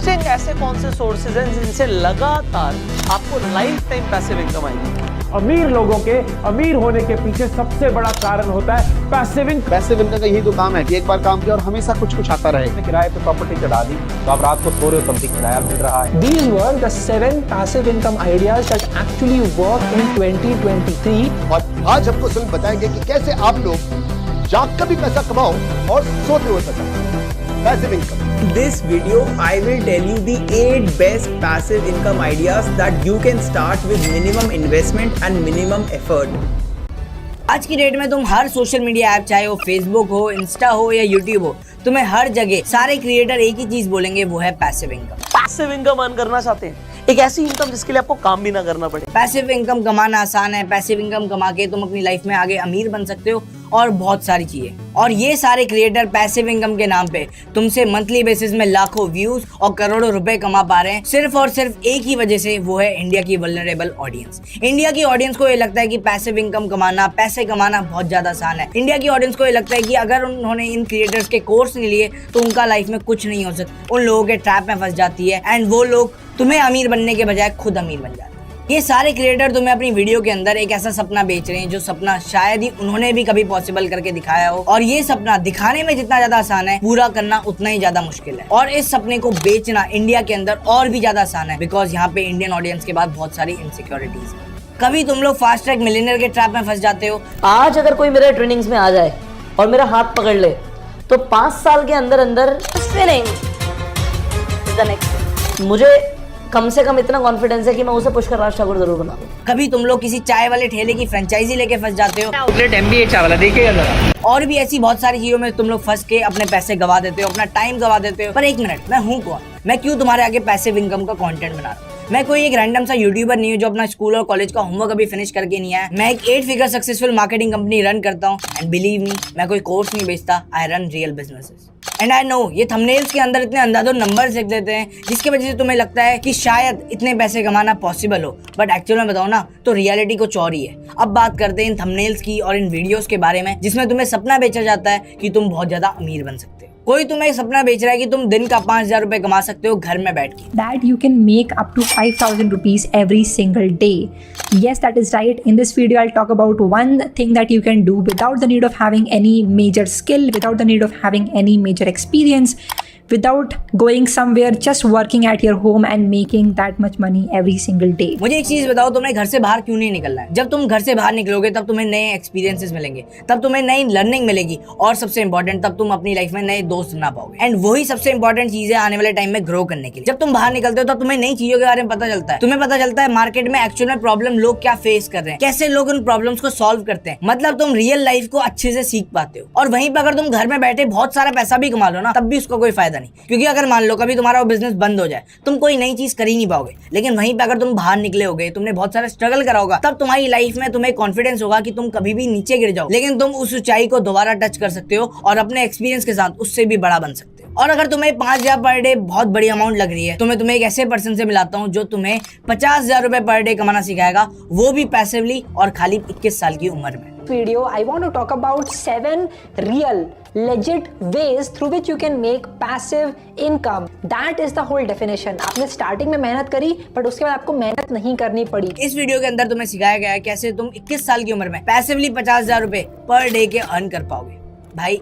Interesting ऐसे कौन से सोर्सेज हैं जिनसे लगातार आपको लाइफ टाइम पैसिव इनकम आएगी? अमीर लोगों के अमीर होने के पीछे सबसे बड़ा कारण होता है पैसिव इनकम। पैसिव इनकम का यही तो काम है कि एक बार काम किया और हमेशा कुछ कुछ आता रहे। किराए पे प्रॉपर्टी चढ़ा दी तो आप रात को सो रहे हो तब भी किराया मिल रहा है। These were the 7 passive income ideas that actually work in 2023. और आज हमको सिर्फ बताएंगे कि कैसे आप लोग जाग कर भी पैसा कमाओ और सोते हुए पैसा कमाओ। Passive income. In this video, I will tell you the 8 best passive income ideas that you can start with minimum investment and minimum effort. आज की डेट में तुम हर सोशल मीडिया ऐप, चाहे वो फेसबुक हो, इंस्टा हो या यूट्यूब हो, तुम्हें हर जगह सारे क्रिएटर एक ही चीज बोलेंगे, वो है passive income. Passive income earn करना चाहते हैं, एक ऐसी इनकम जिसके लिए आपको काम भी ना करना पड़े। पैसिव इनकम कमाना आसान है। पैसिव इनकम कमा के तुम अपनी लाइफ में आगे अमीर बन सकते हो और बहुत सारी चीजें। और ये सारे क्रिएटर पैसिव इनकम के नाम पे तुमसे मंथली बेसिस में लाखों व्यूज और करोड़ों रुपए कमा पा रहे हैं, सिर्फ और सिर्फ एक ही वजह से, वो है इंडिया की वल्नरेबल ऑडियंस। इंडिया की ऑडियंस को ये लगता है कि पैसिव इनकम कमाना, पैसे कमाना बहुत ज्यादा आसान है। इंडिया की ऑडियंस को ये लगता है कि अगर उन्होंने इन क्रिएटर्स के कोर्स नहीं लिए तो उनका लाइफ में कुछ नहीं हो सकता। उन लोगों के ट्रैप में फंस जाती है एंड वो लोग तुम्हें अमीर बनने के बजाय खुद अमीर बन जाते हैं। ये सारे क्रिएटर तुम्हें अपनी वीडियो के अंदर एक ऐसा सपना बेच रहे हैं जो सपना शायद ही उन्होंने भी कभी पॉसिबल करके दिखाया हो, और ये सपना दिखाने में जितना ज्यादा आसान है, पूरा करना उतना ही ज्यादा मुश्किल है। और इस सपने को बेचना इंडिया के अंदर और भी ज्यादा आसान है, बिकॉज यहाँ पे इंडियन ऑडियंस के बाद बहुत सारी इनसिक्योरिटीज है। कभी तुम लोग फास्ट ट्रैक मिलियनेयर के ट्रैप में फंस जाते हो। आज अगर कोई मेरे ट्रेनिंग्स में आ जाए और मेरा हाथ पकड़ ले तो 5 साल के अंदर अंदर मुझे कम से कम इतना कॉन्फिडेंस है कि मैं उसे पुष्कर राज ठाकुर जरूर बना दूं। कभी तुम लोग किसी चाय वाले ठेले की फ्रेंचाइजी लेके फंस जाते हो। आउटलेट MBA चाय वाला देखिएगा जरा। और भी ऐसी बहुत सारी चीजों में तुम लोग फंस के अपने पैसे गवा देते हो, अपना टाइम गवा देते हो। पर एक मिनट, मैं हूँ कौन? मैं क्यों तुम्हारे आगे पैसिव इनकम का कंटेंट बना रहा हूँ? मैं कोई एक रैंडम सा यूट्यूबर नहीं हूँ जो अपना स्कूल और कॉलेज का होमवर्क अभी फिनिश करके नहीं आया। मैं एक 8 figure successful marketing company run करता हूँ एंड बिलीव मी, मैं कोई कोर्स नहीं बेचता। I run real businesses and I know ये थंबनेल्स के अंदर इतने अंधाधुंध नंबर्स लिख देते हैं जिसकी वजह से तुम्हें लगता है कि शायद इतने पैसे कमाना पॉसिबल हो, बट एक्चुअल में बताओ ना तो रियलिटी कुछ और ही है। अब बात करते हैं इन थंबनेल्स की और इन वीडियोस के बारे में जिसमें तुम्हें सपना बेचा जाता है कि तुम बहुत ज्यादा अमीर बन सकते हो। कोई तुम्हें सपना बेच रहा है कि तुम दिन का 5,000 रुपए कमा सकते हो घर में बैठ के। That you can make up to 5,000 rupees every single day. Yes, that is right. In this video, I'll talk about one thing that you can do without the need of having any major skill, without the need of having any major experience, without going somewhere, just working at your home and making that much money every single day. मुझे एक चीज बताओ, तुम्हें घर से बाहर क्यों नहीं निकलना है? जब तुम घर से बाहर निकलोगे तब तुम्हें नए एक्सपीरियंसेस मिलेंगे, तब तुम्हें नई लर्निंग मिलेगी, और सबसे इंपॉर्टेंट तब तुम अपनी लाइफ में नए दोस्त बना पाओगे। एंड वही सबसे इंपॉर्टेंट चीज है आने वाले टाइम में ग्रो करने के लिए। जब तुम बाहर निकलते हो तब तुम्हें नई चीजों के बारे में पता चलता है। तुम्हें पता चलता है मार्केट में एक्चुअल में प्रॉब्लम लोग क्या फेस कर रहे हैं, कैसे लोग उन प्रॉब्लम्स को सॉल्व करते हैं। मतलब तुम रियल लाइफ को अच्छे से सीख पाते हो। और वहीं पर अगर तुम घर में बैठे बहुत सारा पैसा भी कमा लो ना, तब भी उसका कोई फायदा नहीं, क्योंकि अगर मान लो कभी तुम्हारा वो बिजनेस बंद हो जाए, तुम कोई नई चीज कर ही नहीं पाओगे। लेकिन वहीं पे अगर तुम बाहर निकले होगे, तुमने बहुत सारा स्ट्रगल करा होगा, तब तुम्हारी लाइफ में तुम्हें कॉन्फिडेंस होगा कि तुम कभी भी नीचे गिर जाओ, लेकिन तुम उस ऊंचाई को दोबारा टच कर सकते हो और अपने एक्सपीरियंस के साथ उससे भी बड़ा बन सकते हो। और अगर तुम्हें 5,000 पर डे बहुत बड़ी अमाउंट लग रही है, तो मैं तुम्हें एक ऐसे पर्सन से मिलाता हूँ जो तुम्हें 50,000 रुपए पर डे कमाना सिखाएगा, वो भी पैसिवली और खाली 21 साल की उम्र में। Video, I want to talk about 7 real, legit ways through which you can make passive income. That is the whole definition. आपने स्टार्टिंग में मेहनत करी, बट उसके बाद आपको मेहनत नहीं करनी पड़ी। इस वीडियो के अंदर तुम्हें सिखाया गया है कैसे तुम 21 साल की उम्र में पैसिवली 50,000 रुपए पर डे के अर्न कर पाओगे। भाई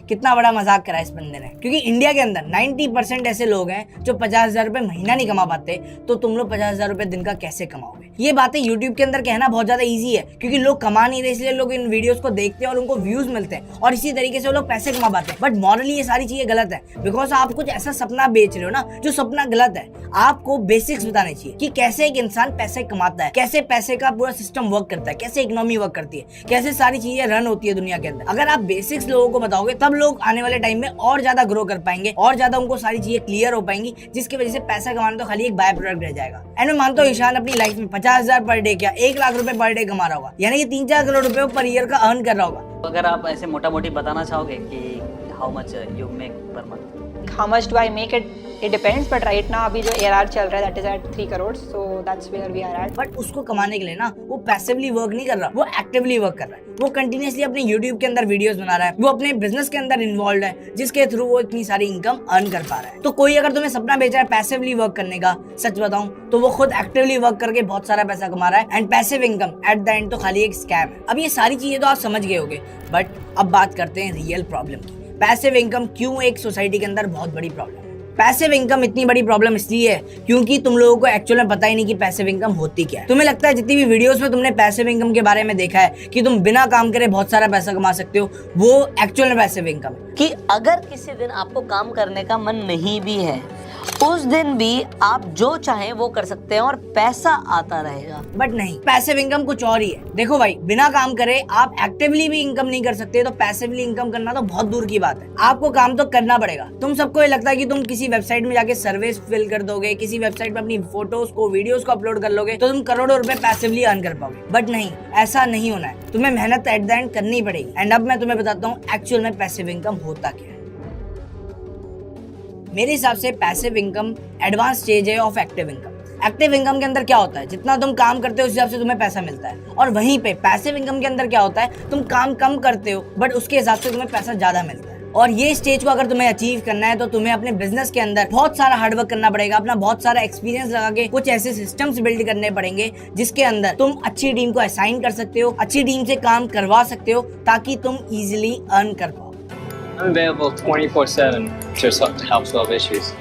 कितना बड़ा मजाक करा इस बंदे ने, क्योंकि इंडिया के अंदर 90% ऐसे लोग हैं जो 50,000 रुपए महीना नहीं कमा पाते, तो तुम लोग 50,000 रुपए दिन का कैसे कमाओगे? ये बातें YouTube के अंदर कहना बहुत ज्यादा इजी है, क्योंकि लोग कमा नहीं रहे, इसलिए लोग इन वीडियोस को देखते हैं और उनको व्यूज मिलते हैं, और इसी तरीके से वो लोग पैसे कमा पाते हैं। बट मॉरली ये सारी चीजें गलत है, बिकॉज आप कुछ ऐसा सपना बेच रहे हो ना जो सपना गलत है। आपको बेसिक्स बताने चाहिए कि कैसे एक इंसान पैसे कमाता है, कैसे पैसे का पूरा सिस्टम वर्क करता है, कैसे इकोनॉमी वर्क करती है, कैसे सारी चीजें रन होती है दुनिया के अंदर। अगर आप बेसिक्स लोगों को बताओगे, तब लोग आने वाले टाइम में और ज्यादा ग्रो कर पाएंगे, और ज्यादा उनको सारी चीजें क्लियर हो पाएंगी, जिसकी वजह से पैसा कमाना तो खाली एक बाय प्रोडक्ट रह जाएगा। एंड मैं मानता हूँ ईशान अपनी लाइफ में 50,000 पर डे क्या 1 लाख रुपए पर डे कमा रहा होगा, यानी कि 3-4 करोड़ रुपए पर ईयर का अर्न कर रहा होगा। अगर आप ऐसे मोटा मोटी बताना चाहोगे कि how much you make per month? How much do I make it It depends, but right now अभी जो ARR चल रहा है that is at 3 crores, so that's where we are at. But उसको कमाने के लिए ना वो पैसिवली वर्क नहीं कर रहा, वो एक्टिवली वर्क कर रहा है। वो कंटिन्यूअसली अपने यूट्यूब के अंदर वीडियोस बना रहा है, वो अपने बिजनेस के अंदर इन्वॉल्व है, जिसके थ्रू वो इतनी सारी इनकम अर्न कर पा रहा है। तो कोई अगर तुम्हें सपना बेच रहा है पैसिवली वर्क करने का, सच बताऊं तो वो खुद एक्टिवली वर्क करके बहुत सारा पैसा कमा रहा है। And passive income at the end तो खाली एक स्कैम है। अब ये सारी चीजें तो आप समझ गए होगे, बट अब बात करते हैं रियल प्रॉब्लम की। पैसिव इनकम क्यों एक सोसाइटी के अंदर बहुत बड़ी प्रॉब्लम है। पैसिव इनकम इतनी बड़ी प्रॉब्लम इसलिए है क्योंकि तुम लोगों को एक्चुअल में पता ही नहीं कि पैसिव इनकम होती क्या है। तुम्हें लगता है जितनी भी वीडियोस में तुमने पैसिव इनकम के बारे में देखा है कि तुम बिना काम करे बहुत सारा पैसा कमा सकते हो, वो एक्चुअल में पैसिव इनकम है। कि अगर किसी दिन आपको काम करने का मन नहीं भी है, उस दिन भी आप जो चाहें वो कर सकते हैं और पैसा आता रहेगा। बट नहीं, पैसिव इनकम कुछ और ही है। देखो भाई, बिना काम करे आप एक्टिवली भी इनकम नहीं कर सकते, तो पैसिवली इनकम करना तो बहुत दूर की बात है। आपको काम तो करना पड़ेगा। तुम सबको ये लगता है कि तुम किसी वेबसाइट में जाके सर्विस फिल कर दोगे, किसी वेबसाइट में अपनी फोटोज को, वीडियोस को अपलोड कर लोगे तो तुम करोड़ों रुपए पैसिवली अर्न कर पाओगे। बट नहीं, ऐसा नहीं होना है। तुम्हें मेहनत एट द एंड करनी पड़ेगी। एंड अब मैं तुम्हें बताता हूँ एक्चुअल में पैसिव इनकम होता क्या है। मेरे हिसाब से पैसिव इनकम एडवांस स्टेज है of active income. Active income के अंदर क्या होता है, जितना तुम काम करते हो उस हिसाब से तुम्हें पैसा मिलता है। और वहीं पे पैसिव इनकम के अंदर क्या होता है, तुम काम कम करते हो बट उसके हिसाब से तुम्हें पैसा ज्यादा मिलता है। और ये स्टेज को अगर तुम्हें अचीव करना है तो तुम्हें अपने बिजनेस के अंदर बहुत सारा हार्डवर्क करना पड़ेगा, अपना बहुत सारा एक्सपीरियंस लगा के कुछ ऐसे सिस्टम्स बिल्ड करने पड़ेंगे जिसके अंदर तुम अच्छी टीम को असाइन कर सकते हो, अच्छी टीम से काम करवा सकते हो ताकि तुम इजीली अर्न कर पाओ। I'm available 24/7 to help solve issues.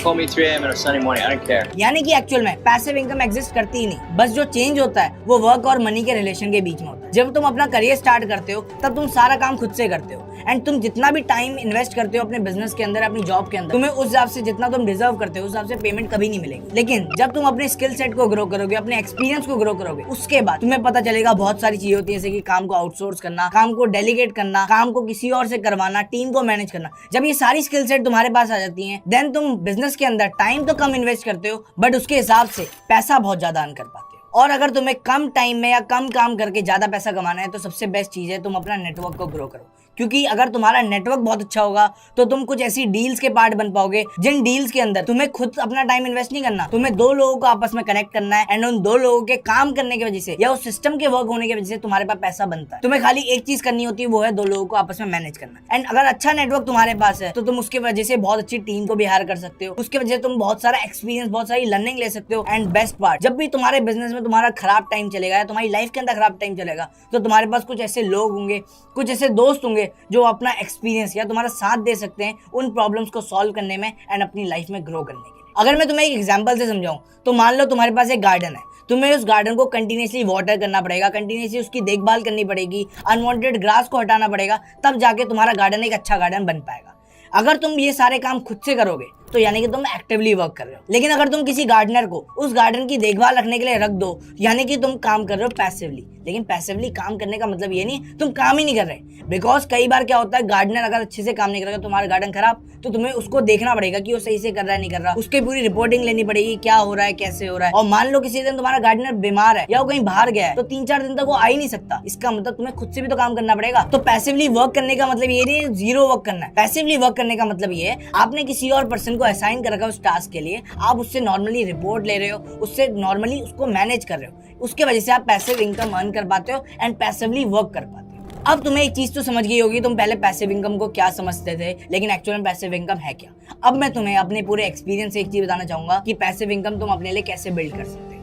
Call me 3 a.m. on a Sunday morning. I don't care. यानी कि एक्चुअल में पैसिव इनकम एग्जिस्ट करती ही नहीं। बस जो चेंज होता है वो वर्क और मनी के रिलेशन के बीच में होता है। जब तुम अपना करियर स्टार्ट करते हो तब तुम सारा काम खुद से करते हो एंड तुम जितना भी टाइम इन्वेस्ट करते हो अपने बिजनेस के अंदर, अपनी जॉब के अंदर, तुम्हें उस हिसाब से जितना तुम डिजर्व करते हो उस हिसाब से पेमेंट कभी नहीं मिलेगी। लेकिन जब तुम अपने स्किल सेट को ग्रो करोगे, अपने एक्सपीरियंस को ग्रो करोगे, उसके बाद तुम्हें पता चलेगा बहुत सारी चीजें होती है, जैसे कि काम को आउटसोर्स करना, काम को डेलीगेट करना, काम को किसी और से करवाना, टीम को मैनेज करना। जब ये सारी स्किल सेट तुम्हारे पास आ जाती है, देन तुम बिजनेस के अंदर टाइम तो कम इन्वेस्ट करते हो बट उसके हिसाब से पैसा बहुत ज्यादा अर्न कर पाते हो। और अगर तुम्हें कम टाइम में या कम काम करके ज्यादा पैसा कमाना है तो सबसे बेस्ट चीज है तुम अपना नेटवर्क को ग्रो करो। क्योंकि अगर तुम्हारा नेटवर्क बहुत अच्छा होगा तो तुम कुछ ऐसी डील्स के पार्ट बन पाओगे जिन डील्स के अंदर तुम्हें खुद अपना टाइम इन्वेस्ट नहीं करना, तुम्हें दो लोगों को आपस में कनेक्ट करना है एंड उन दो लोगों के काम करने की वजह से या उस सिस्टम के वर्क होने की वजह से तुम्हारे पास पैसा बनता है। तुम्हें खाली एक चीज करनी होती है, वो है दो लोगों को आपस में मैनेज करना। एंड अगर अच्छा नेटवर्क तुम्हारे पास है तो तुम उसके वजह से बहुत अच्छी टीम को भी हायर कर सकते हो, उसके वजह से तुम बहुत सारा एक्सपीरियंस, बहुत सारी लर्निंग ले सकते हो। एंड बेस्ट पार्ट, जब भी तुम्हारे बिजनेस में तुम्हारा खराब टाइम चलेगा या तुम्हारी लाइफ के अंदर खराब टाइम चलेगा तो तुम्हारे पास कुछ ऐसे लोग होंगे, कुछ ऐसे दोस्त होंगे जो अपना एक्सपीरियंस या तुम्हारा साथ दे सकते हैं उन प्रॉब्लम्स को सॉल्व करने में एंड अपनी लाइफ में ग्रो करने के लिए। अगर मैं तुम्हें एक एग्जांपल से समझाऊं तो मान लो तुम्हारे पास एक गार्डन है, तुम्हें उस गार्डन को कंटिन्यूसली वाटर करना पड़ेगा, कंटिन्यूसली उसकी देखभाल करनी पड़ेगी, अनवांटेड ग्रास को हटाना पड़ेगा, तब जाके तुम्हारा गार्डन एक अच्छा गार्डन बन पाएगा। अगर तुम ये सारे काम खुद से करोगे तो यानी कि तुम एक्टिवली वर्क कर रहे हो। लेकिन अगर तुम किसी गार्डनर को उस गार्डन की देखभाल रखने के लिए रख दो यानी कि तुम काम कर रहे हो पैसिवली। लेकिन पैसिवली काम करने का मतलब ये नहीं तुम काम ही नहीं कर रहे, बिकॉज कई बार क्या होता है, गार्डनर अगर अच्छे से काम नहीं करेगा, तुम्हारा गार्डन खराब, तो तुम्हें उसको देखना पड़ेगा कि वो सही से कर रहा है नहीं कर रहा, उसकी पूरी रिपोर्टिंग लेनी पड़ेगी, क्या हो रहा है, कैसे हो रहा है। और मान लो किसी दिन तुम्हारा गार्डनर बीमार है या वो कहीं बाहर गया है तो 3-4 दिन तक वो आ ही नहीं सकता, इसका मतलब तुम्हें खुद से भी तो काम करना पड़ेगा। तो पैसिवली वर्क करने का मतलब ये नहीं जीरो वर्क करना है। पैसिवली वर्क करने का मतलब ये है आपने किसी और पर्सन को असाइन कर रखा है टास्क के लिए, आप उससे नॉर्मली रिपोर्ट ले रहे हो, उससे नॉर्मली उसको मैनेज कर रहे हो, उसके वजह से आप पैसिव इनकम अर्न कर पाते हो एंड पैसिवली वर्क कर पाते हो। अब तुम्हें एक चीज तो समझ गई होगी, तुम पहले पैसिव इनकम को क्या समझते थे लेकिन एक्चुअल में पैसिव इनकम है क्या। अब मैं तुम्हें अपने पूरे एक्सपीरियंस से एक चीज बताना चाहूंगा कि पैसिव इनकम तुम अपने लिए कैसे बिल्ड कर सकते हो।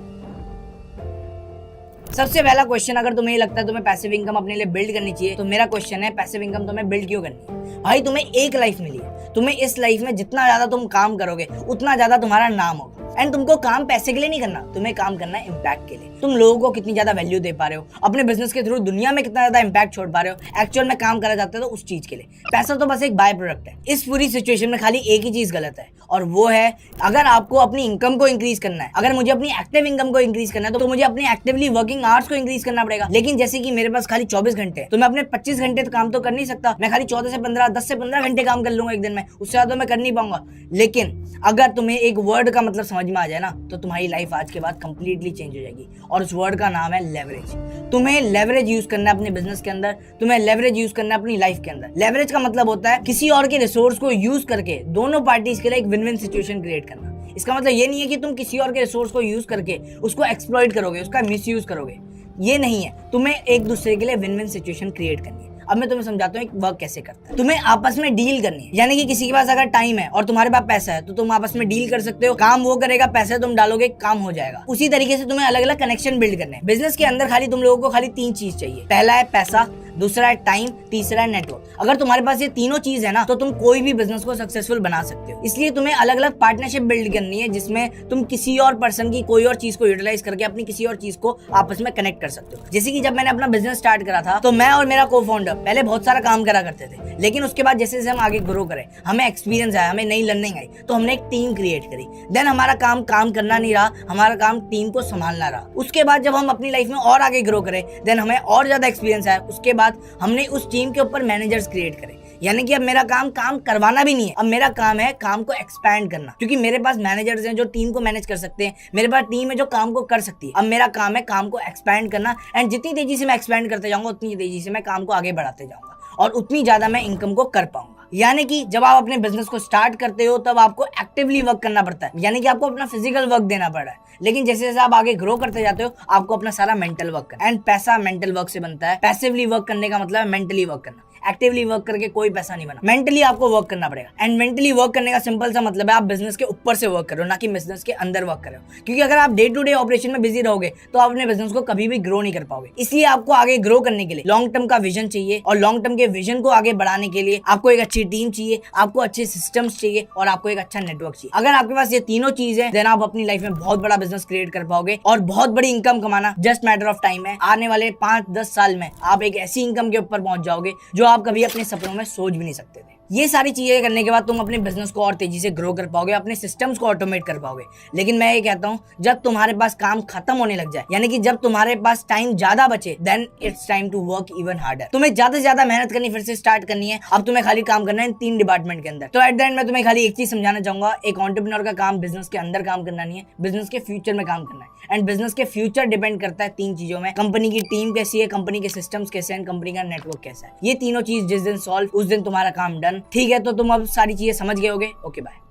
सबसे पहला क्वेश्चन, अगर तुम्हें लगता है तुम्हें पैसिव इनकम अपने लिए बिल्ड करनी चाहिए तो मेरा क्वेश्चन है पैसिव इनकम तुम्हें बिल्ड क्यों करनी है। भाई तुम्हें एक लाइफ मिली है, तुम्हें इस लाइफ में जितना ज्यादा तुम काम करोगे उतना ज्यादा तुम्हारा नाम होगा। एंड तुमको काम पैसे के लिए नहीं करना, तुम्हें काम करना है इम्पैक्ट के लिए। तुम लोगों को कितनी ज्यादा वैल्यू दे पा रहे हो, अपने बिजनेस के थ्रू दुनिया में कितना ज्यादा इम्पैक्ट छोड़ पा रहे हो, एक्चुअल में काम करा जाता है तो उस चीज के लिए। पैसा तो बस एक बाय प्रोडक्ट है। इस पूरी सिचुएशन में खाली एक ही चीज गलत है और वो है, अगर आपको अपनी इनकम को इंक्रीज करना है, अगर मुझे अपनी एक्टिव इनकम को इंक्रीज करना है तो मुझे अपनी एक्टिवली वर्किंग आवर्स को इंक्रीज करना पड़ेगा। लेकिन जैसे कि मेरे पास खाली 24 घंटे तो मैं अपने 25 घंटे तो काम तो कर नहीं सकता, मैं खाली 14 से 15, 10 से 15 घंटे काम कर लूंगा एक दिन में, उससे ज्यादा मैं कर नहीं पाऊंगा। लेकिन अगर तुम्हें एक वर्ड का मतलब समझ में आ जाए ना तो तुम्हारी लाइफ आज के बाद कंप्लीटली चेंज हो जाएगी। और उस वर्ड का नाम है लेवरेज। तुम्हें लेवरेज यूज करना है अपने बिजनेस के अंदर, तुम्हें लेवरेज यूज करना है अपनी लाइफ के अंदर। लेवरेज का मतलब होता है किसी और के रिसोर्स को यूज करके दोनों पार्टीज के लिए एक विन विन सिचुएशन क्रिएट करना। इसका मतलब ये नहीं है कि तुम किसी और के रिसोर्स को यूज करके उसको एक्सप्लॉइट करोगे, उसका मिसयूज करोगे, ये नहीं है। तुम्हें एक दूसरे के लिए विन विन सिचुएशन क्रिएट करनी है। अब मैं तुम्हें समझाता हूँ एक वर्क कैसे करता है। तुम्हें आपस में डील करनी है, यानी कि किसी के पास अगर टाइम है और तुम्हारे पास पैसा है तो तुम आपस में डील कर सकते हो। काम वो करेगा, पैसे तुम डालोगे, काम हो जाएगा। उसी तरीके से तुम्हें अलग अलग कनेक्शन बिल्ड करने हैं। बिजनेस के अंदर खाली तुम लोगों को खाली 3 चीज चाहिए। पहला है पैसा, दूसरा है टाइम, तीसरा है नेटवर्क। अगर तुम्हारे पास ये तीनों चीज है ना तो तुम कोई भी बिजनेस को सक्सेसफुल बना सकते हो। इसलिए तुम्हें अलग अलग पार्टनरशिप बिल्ड करनी है जिसमें तुम किसी और पर्सन की कोई और चीज को यूटिलाइज करके अपनी किसी और चीज को आपस में कनेक्ट कर सकते हो। जैसे कि जब मैंने अपना बिजनेस स्टार्ट करा था तो मैं और मेरा को फाउंडर पहले बहुत सारा काम करा करते थे, लेकिन उसके बाद जैसे जैसे हम आगे ग्रो करें, हमें एक्सपीरियंस आया, हमें नई लर्निंग आई, तो हमने एक टीम क्रिएट करी। देन हमारा काम करना नहीं रहा, हमारा काम टीम को संभालना रहा। उसके बाद जब हम अपनी लाइफ में और आगे ग्रो करें, देन हमें और ज्यादा एक्सपीरियंस आया। उसके बाद हमने उस टीम के ऊपर मैनेजर्स क्रिएट करे, यानी कि अब मेरा काम करवाना भी नहीं है, अब मेरा काम है काम को एक्सपैंड करना, क्योंकि मेरे पास मैनेजर्स हैं जो टीम को मैनेज कर सकते हैं, मेरे पास टीम है जो काम को कर सकती है। अब मेरा काम है काम को एक्सपैंड करना, एंड जितनी तेजी से मैं एक्सपैंड करते जाऊंगा उतनी तेजी से मैं काम को आगे बढ़ाते जाऊंगा और उतनी ज्यादा मैं इनकम को कर पाऊंगा। यानी कि जब आप अपने बिजनेस को स्टार्ट करते हो तब आपको एक्टिवली वर्क करना पड़ता है, यानी कि आपको अपना फिजिकल वर्क देना पड़ रहा है। लेकिन जैसे जैसे आप आगे ग्रो करते जाते हो आपको अपना सारा मेंटल वर्क करना, एंड पैसा मेंटल वर्क से बनता है। पैसिवली वर्क करने का मतलब है मेंटली वर्क करना। एक्टिवली वर्क करके कोई पैसा नहीं बना, मेंटली आपको वर्क करना पड़ेगा। एंड मेंटली वर्क करने का सिंपल सा मतलब है आप बिजनेस के ऊपर से वर्क करो, ना कि बिजनेस के अंदर वर्क करो। क्योंकि अगर आप डे टू डे ऑपरेशन में बिजी रहोगे तो आप अपने बिजनेस को कभी भी ग्रो नहीं कर पाओगे। इसलिए आपको आगे ग्रो करने के लिए लॉन्ग टर्म का विजन चाहिए, और लॉन्ग टर्म के विजन को आगे बढ़ाने के लिए आपको एक अच्छी टीम चाहिए, आपको अच्छे सिस्टम्स चाहिए, और आपको एक अच्छा नेटवर्क चाहिए। अगर आपके पास ये तीनों चीज है, देन आप अपनी लाइफ में बहुत बड़ा बिजनेस क्रिएट कर पाओगे और बहुत बड़ी इनकम कमाना जस्ट मैटर ऑफ टाइम है। आने वाले 5-10 साल में आप एक ऐसी इनकम के ऊपर पहुंच जाओगे जो आप कभी अपने सपनों में सोच भी नहीं सकते थे। ये सारी चीजें करने के बाद तुम अपने बिजनेस को और तेजी से ग्रो कर पाओगे, अपने सिस्टम्स को ऑटोमेट कर पाओगे। लेकिन मैं ये कहता हूँ जब तुम्हारे पास काम खत्म होने लग जाए, यानी कि जब तुम्हारे पास टाइम ज्यादा बचे, then it's time to work even harder. तुम्हें ज्यादा से ज्यादा मेहनत करनी फिर से स्टार्ट करनी है। अब तुम्हें खाली काम करना है इन 3 डिपार्टमेंट के अंदर। तो एट द एंड मैं तुम्हें खाली एक चीज समझाना चाहूंगा, एक एंटरप्रेन्योर का काम बिजनेस के अंदर काम करना नहीं है, बिजनेस के फ्यूचर में काम करना है। एंड बिजनेस के फ्यूचर डिपेंड करता है 3 चीजों में, कंपनी की टीम कैसी है, कंपनी के सिस्टम्स कैसे हैं, कंपनी का नेटवर्क कैसा है। ये तीनों चीज जिस दिन सॉल्व उस दिन तुम्हारा काम डन। ठीक है, तो तुम अब सारी चीजें समझ गए होगे। Okay bye.